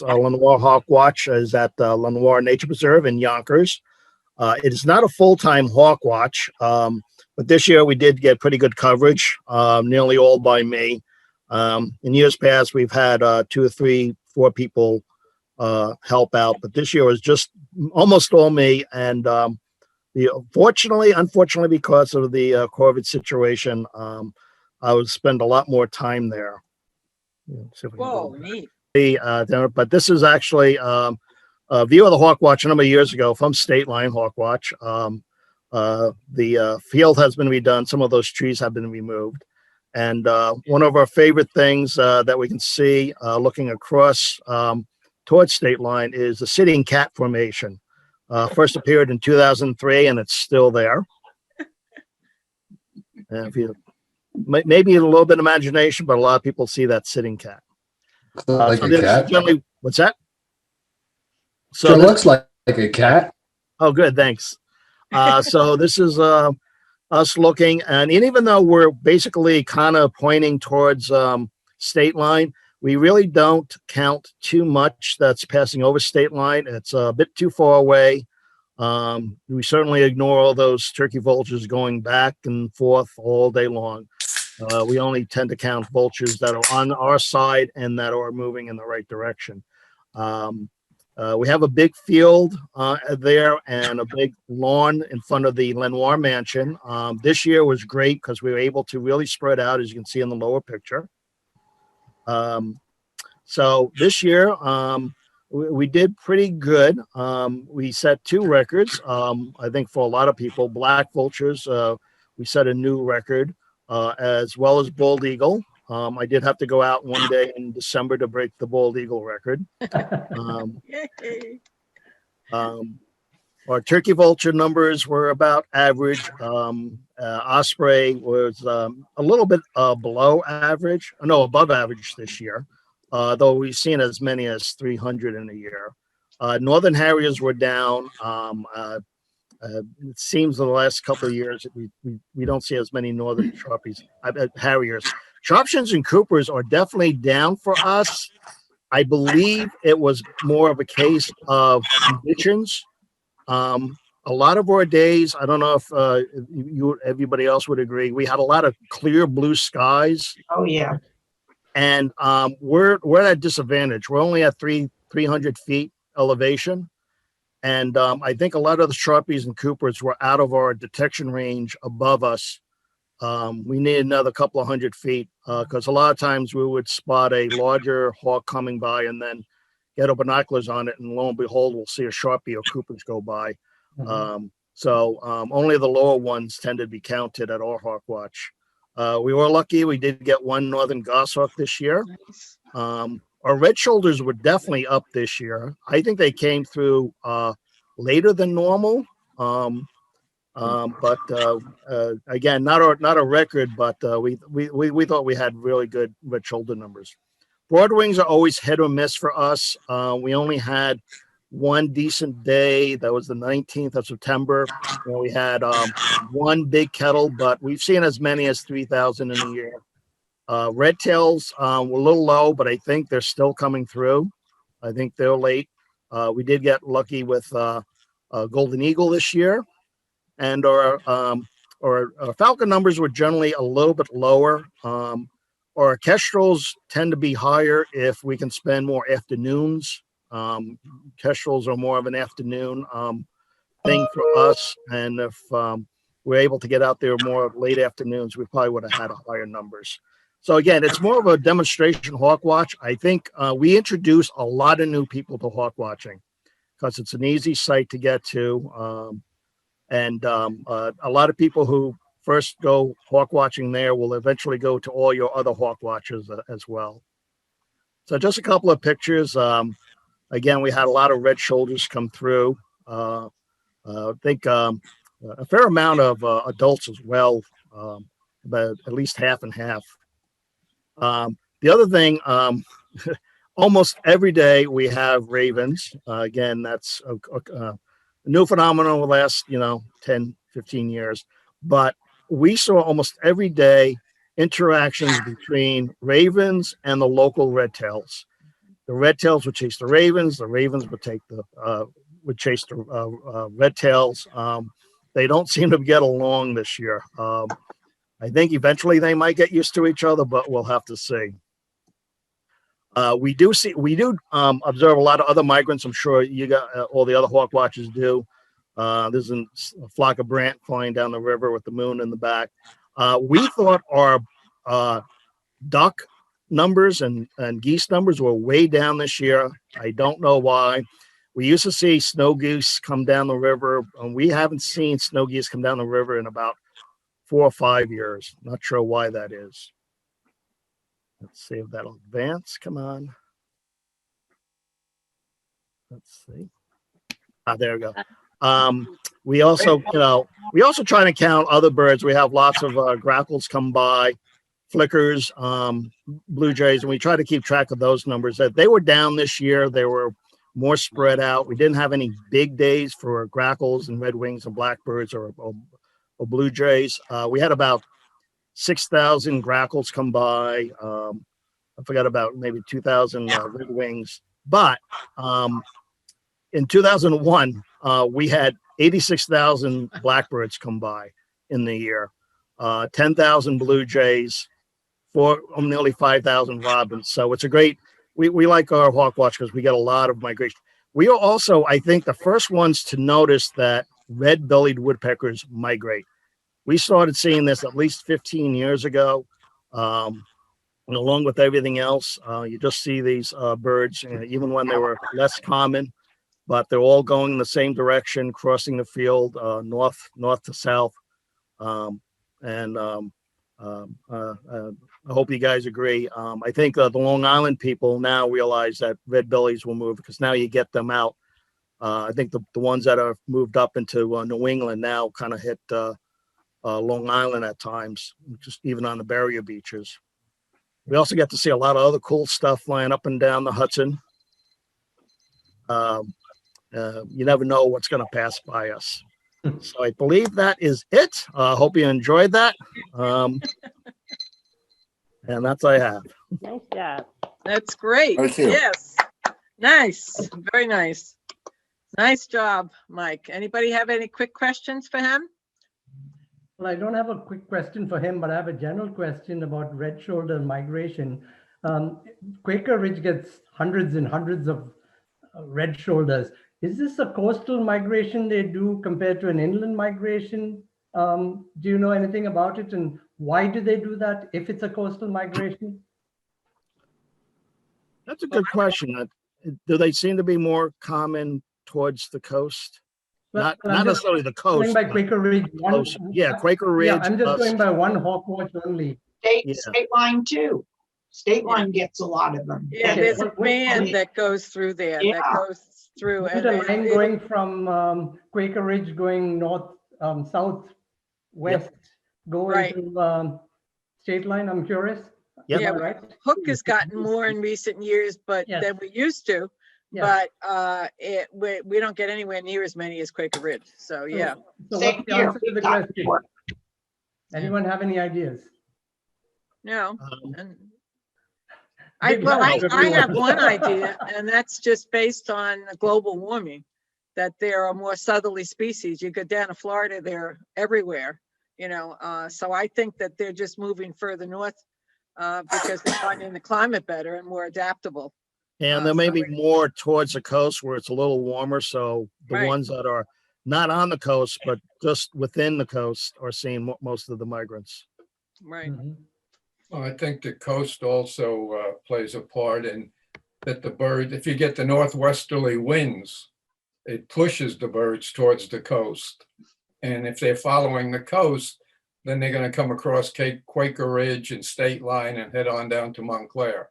Lenoir Hawk Watch is at the Lenoir Nature Preserve in Yonkers. It is not a full-time hawk watch, but this year we did get pretty good coverage, nearly all by me. In years past, we've had 2 or 3, 4 people help out, but this year was just almost all me. And unfortunately, because of the COVID situation, I would spend a lot more time there. Whoa, neat. But this is actually a view of the Hawk Watch a number of years ago from State Line Hawk Watch. The field has been redone. Some of those trees have been removed. And one of our favorite things that we can see looking across towards State Line is the sitting cat formation. First appeared in 2003, and it's still there. And if you maybe a little bit of imagination, but a lot of people see that sitting cat. Like a cat? What's that? So it looks like a cat. Oh, good. Thanks. So this is us looking, and even though we're basically kind of pointing towards State Line, we really don't count too much that's passing over State Line. It's a bit too far away. We certainly ignore all those turkey vultures going back and forth all day long. We only tend to count vultures that are on our side and that are moving in the right direction. We have a big field there and a big lawn in front of the Lenoir Mansion. This year was great because we were able to really spread out, as you can see in the lower picture. So this year, we did pretty good. We set 2 records. I think for a lot of people, black vultures, we set a new record, as well as bald eagle. I did have to go out one day in December to break the bald eagle record. Our turkey vulture numbers were about average. Osprey was a little bit above average this year, though we've seen as many as 300 in a year. Northern Harriers were down. It seems in the last couple of years we don't see as many Northern Harriers. Sharpshins and Coopers are definitely down for us. I believe it was more of a case of conditions. A lot of our days, I don't know if everybody else would agree, we had a lot of clear blue skies. Oh yeah. And we're at a disadvantage. We're only at 300 feet elevation. And I think a lot of the Sharpies and Coopers were out of our detection range above us. We need another couple of 100 feet because a lot of times we would spot a larger hawk coming by and then get our binoculars on it, and lo and behold, we'll see a Sharpie or Coopers go by. So only the lower ones tend to be counted at our hawk watch. We were lucky; we did get 1 northern goshawk this year. Nice. Our red shoulders were definitely up this year. I think they came through later than normal. But again, not a record, but we thought we had really good red shoulder numbers. Broadwings are always hit or miss for us. We only had 1 decent day. That was the 19th of September. Where we had 1 big kettle, but we've seen as many as 3,000 in a year. Red tails were a little low, but I think they're still coming through. I think they're late. We did get lucky with golden eagle this year. And our falcon numbers were generally a little bit lower. Our kestrels tend to be higher if we can spend more afternoons. Kestrels are more of an afternoon thing for us. And if we're able to get out there more late afternoons, we probably would have had higher numbers. So again, it's more of a demonstration hawk watch. I think we introduced a lot of new people to hawk watching because it's an easy site to get to. And a lot of people who first go hawk watching there will eventually go to all your other hawk watches as well. So just a couple of pictures. Again, we had a lot of red shoulders come through. I think a fair amount of adults as well, about at least half and half. The other thing, almost every day we have ravens. Again, that's a new phenomenon over the last, 10, 15 years. But we saw almost every day interactions between ravens and the local red tails. the red-tails would chase the ravens would take the would chase the red-tails. They don't seem to get along this year. I think eventually they might get used to each other, but we'll have to see. We do observe a lot of other migrants. I'm sure you got all the other hawk watchers do. There's a flock of brant flying down the river with the moon in the back. We thought our duck numbers and geese numbers were way down this year. I don't know why. We used to see snow geese come down the river, and we haven't seen snow geese come down the river in about 4 or 5 years. Not sure why that is. Let's see if that'll advance. Come on. Let's see. There we go. We also, we also try to count other birds. We have lots of grackles come by, flickers, blue jays, and we try to keep track of those numbers. That they were down this year. They were more spread out. We didn't have any big days for grackles and redwings and blackbirds or blue jays. We had about 6,000 grackles come by. I forgot about maybe 2,000 redwings. But in 2001, we had 86,000 blackbirds come by in the year, 10,000 blue jays, nearly 5,000 robins. So it's a great, we like our hawk watch because we get a lot of migration. We are also, I think, the first ones to notice that red-bellied woodpeckers migrate. We started seeing this at least 15 years ago. And along with everything else, you just see these birds, even when they were less common, but they're all going in the same direction, crossing the field, north to south. I hope you guys agree. I think the Long Island people now realize that red bellies will move because now you get them out. I think the ones that are moved up into New England now kind of hit Long Island at times, just even on the barrier beaches. We also get to see a lot of other cool stuff flying up and down the Hudson. You never know what's going to pass by us. So I believe that is it. Hope you enjoyed that. And that's all I have. Nice job. That's great. Thank you. Yes. Nice. Very nice. Nice job, Mike. Anybody have any quick questions for him? Well, I don't have a quick question for him, but I have a general question about red-shouldered migration. Quaker Ridge gets hundreds and hundreds of red shoulders. Is this a coastal migration they do compared to an inland migration? Do you know anything about it, and why do they do that if it's a coastal migration? That's a good question. Do they seem to be more common towards the coast? Not necessarily the coast. Going by Quaker Ridge. Yeah, Quaker Ridge. Yeah, I'm just going by one hawk watch only. State line too. State line gets a lot of them. Yeah, there's a band that goes through there, that goes through. Is it a line going from Quaker Ridge going north, southwest, going to state line? I'm curious. Yep. Yeah, right. Hook has gotten more in recent years, but than we used to. Yes. But we don't get anywhere near as many as Quaker Ridge. So yeah. So what's the answer to the question? Anyone have any ideas? No. I have one idea, and that's just based on global warming, that there are more southerly species. You go down to Florida, they're everywhere, so I think that they're just moving further north because they're finding the climate better and more adaptable. And there may be more towards the coast where it's a little warmer. So the ones that are not on the coast, but just within the coast are seeing most of the migrants. Right. Mm-hmm. Well, I think the coast also plays a part in that the bird, if you get the northwesterly winds, it pushes the birds towards the coast. And if they're following the coast, then they're going to come across Quaker Ridge and State Line and head on down to Montclair.